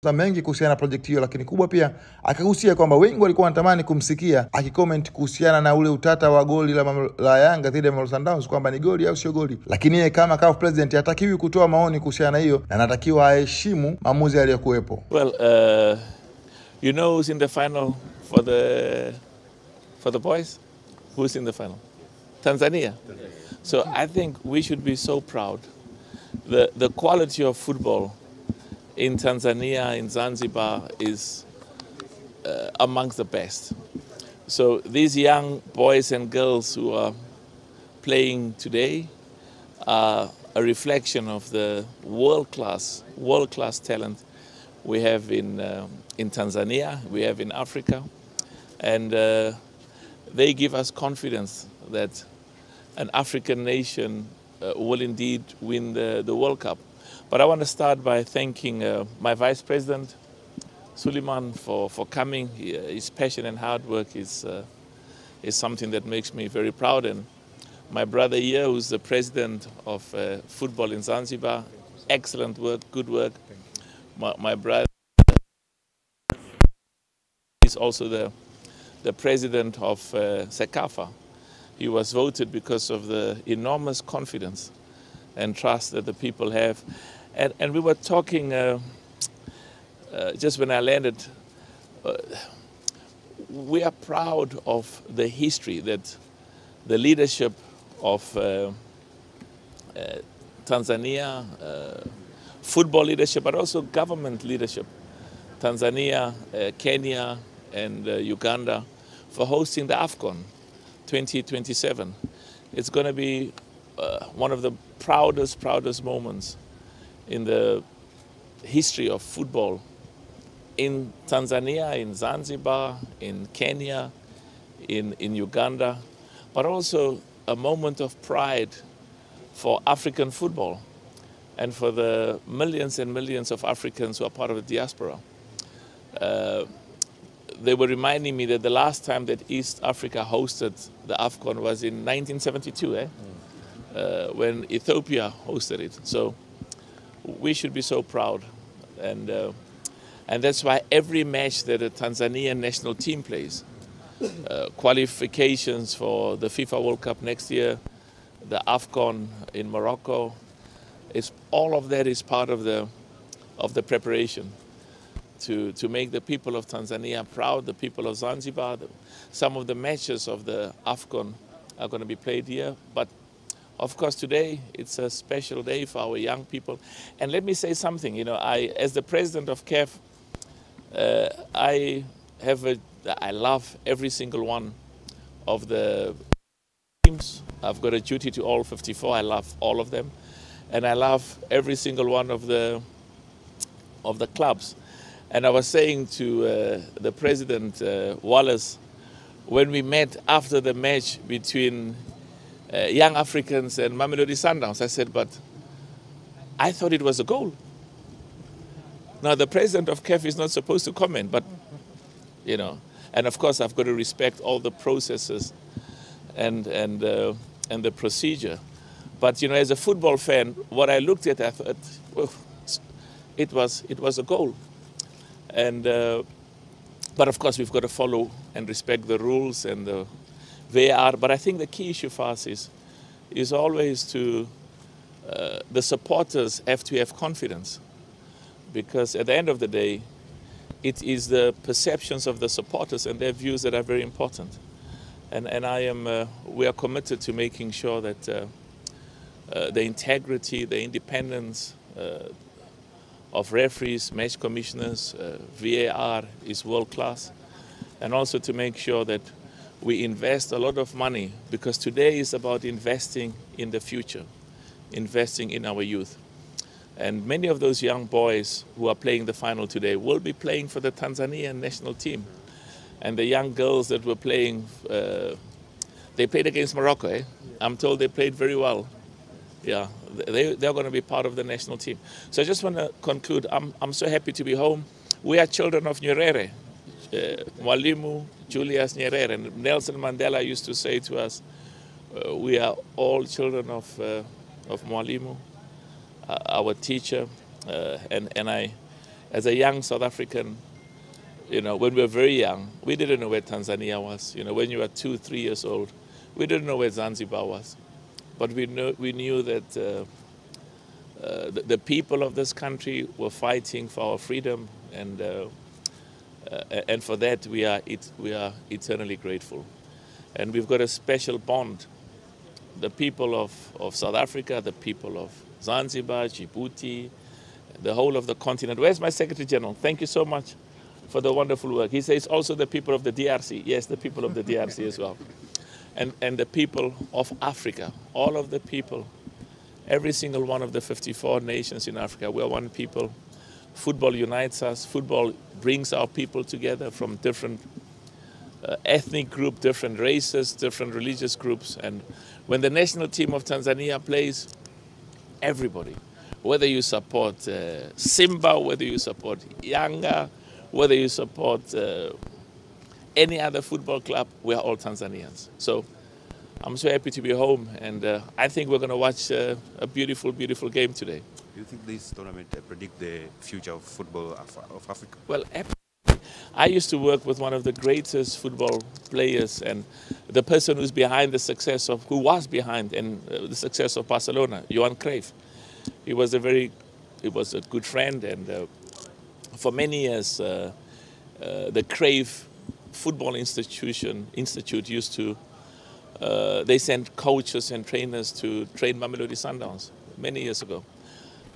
mengi kuhusiana na project hiyo, lakini kubwa pia akagusia kwamba wengi walikuwa wanatamani kumsikia akicomment kuhusiana na ule utata wa goli la Yanga dhidi ya MAMELOD Sundowns kwamba ni goli au sio goli. Lakini yeye kama CAF president hatakiwi kutoa maoni kuhusiana na hiyo na anatakiwa aheshimu maamuzi yaliyokuwepo. Well, you know who's in the final for the boys? Who's in the final? Tanzania. So I think we should be so proud. The quality of football in Tanzania, in Zanzibar, is amongst the best. So these young boys and girls who are playing today are a reflection of the world-class talent we have in Tanzania, we have in Africa, and they give us confidence that an African nation will indeed win the World Cup. But I want to start by thanking my Vice President, Suleiman, for coming. His passion and hard work is something that makes me very proud. And my brother here, who's the President of football in Zanzibar, excellent work, good work. My brother is also the President of CAF. He was voted because of the enormous confidence and trust that the people have. And we were talking just when I landed, we are proud of the history that the leadership of Tanzania, football leadership, but also government leadership, Tanzania, Kenya, and Uganda, for hosting the AFCON 2027. It's going to be one of the proudest moments in the history of football in Tanzania, in Zanzibar, in Kenya, in Uganda, but also a moment of pride for African football and for the millions and millions of Africans who are part of the diaspora. They were reminding me that the last time that East Africa hosted the AFCON was in 1972, when Ethiopia hosted it. So we should be so proud. And that's why every match that the Tanzanian national team plays, qualifications for the FIFA World Cup next year, the AFCON in Morocco, all of that is part of the preparation to make the people of Tanzania proud, the people of Zanzibar. Some of the matches of the AFCON are going to be played here. But of course, today it's a special day for our young people. And let me say something. You know, as the president of CAF, I love every single one of the teams. I've got a duty to all 54. I love all of them, and I love every single one of the clubs. And I was saying to the president, Wallace, when we met after the match between Young Africans and MAMELOD Sundowns, I said, but I thought it was a goal. Now, the president of CAF is not supposed to comment, but, you know, and of course I've got to respect all the processes and the procedure. But, you know, as a football fan, what I looked at, I thought, well, it was a goal. And but of course we've got to follow and respect the rules and the VAR. But I think the key issue for us is always to the supporters have to have confidence, because at the end of the day, it is the perceptions of the supporters and their views that are very important. And we are committed to making sure that the integrity, the independence of referees, match commissioners, VAR is world class, and also to make sure that we invest a lot of money, because today is about investing in the future, investing in our youth. And many of those young boys who are playing the final today will be playing for the Tanzanian national team. And the young girls that were playing, they played against Morocco, eh? I'm told they played very well. Yeah, they're going to be part of the national team. So I just want to conclude, I'm so happy to be home. We are children of Nyerere, Mwalimu Julius Nyerere. And Nelson Mandela used to say to us, we are all children of Mwalimu, our teacher. And As a young South African, when we were very young, we didn't know where Tanzania was. When you were 2, 3 years old, we didn't know where Zanzibar was. But we knew that the people of this country were fighting for our freedom, and for that we are eternally grateful. And we've got a special bond. The people of South Africa, the people of Zanzibar, Djibouti, the whole of the continent. Where's my Secretary General? Thank you so much for the wonderful work. He says also the people of the DRC. Yes, the people of the DRC as well. And the people of Africa, all of the people, every single one of the 54 nations in Africa, we're one people. Football unites us. Football brings our people together from different ethnic groups, different races, different religious groups. And when the national team of Tanzania plays, everybody, whether you support Simba, whether you support Yanga, whether you support any other football club, we are all Tanzanians. So I'm so happy to be home, and I think we're going to watch a beautiful, beautiful game today. Do you think this tournament predict the future of football of Africa? Well, I used to work with one of the greatest football players, and the person who was behind the success of Barcelona, Johan Cruyff. He was a good friend, and for many years, the Cruyff Football Institute used to, they sent coaches and trainers to train Mamelodi Sundowns many years ago.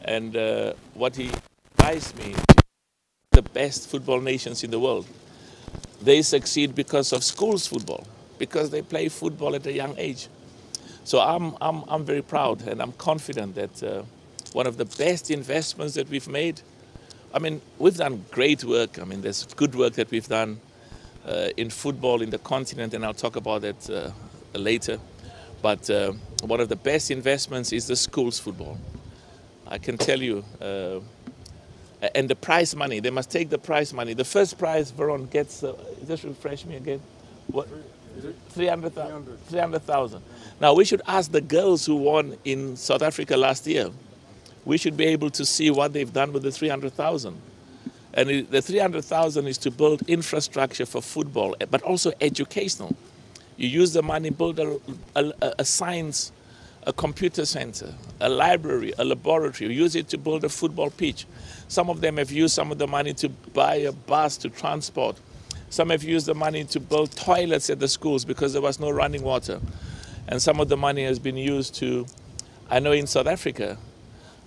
And what he advised me, the best football nations in the world, they succeed because of schools football, because they play football at a young age. So I'm very proud, and I'm confident that one of the best investments that we've made, I mean, we've done great work. I mean, there's good work that we've done in football in the continent, and I'll talk about that later. But one of the best investments is the schools football. I can tell you, and the prize money, they must take the prize money. The first prize, Veron, gets, just refresh me again, what? 300,000. Now, we should ask the girls who won in South Africa last year. We should be able to see what they've done with the 300,000. And the 300,000 is to build infrastructure for football, but also educational. You use the money, build a science, a computer center, a library, a laboratory. You use it to build a football pitch. Some of them have used some of the money to buy a bus to transport. Some have used the money to build toilets at the schools because there was no running water. And some of the money has been used to, I know in South Africa,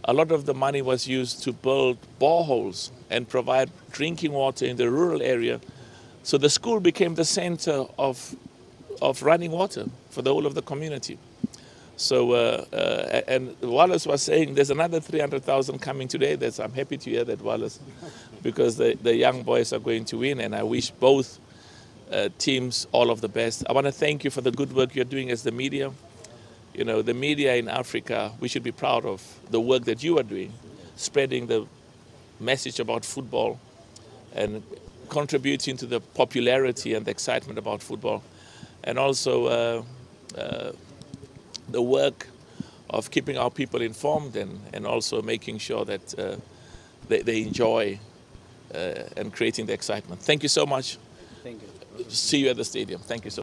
a lot of the money was used to build boreholes and provide drinking water in the rural area. So the school became the center of running water for the whole of the community. So, and Wallace was saying there's another 300,000 coming today. I'm happy to hear that, Wallace, because the young boys are going to win, and I wish both teams all of the best. I want to thank you for the good work you're doing as the media. You know, the media in Africa, we should be proud of the work that you are doing, spreading the message about football and contributing to the popularity and the excitement about football. And also the work of keeping our people informed and also making sure that they enjoy and creating the excitement. Thank you so much. Thank you. See you at the stadium. Thank you so much.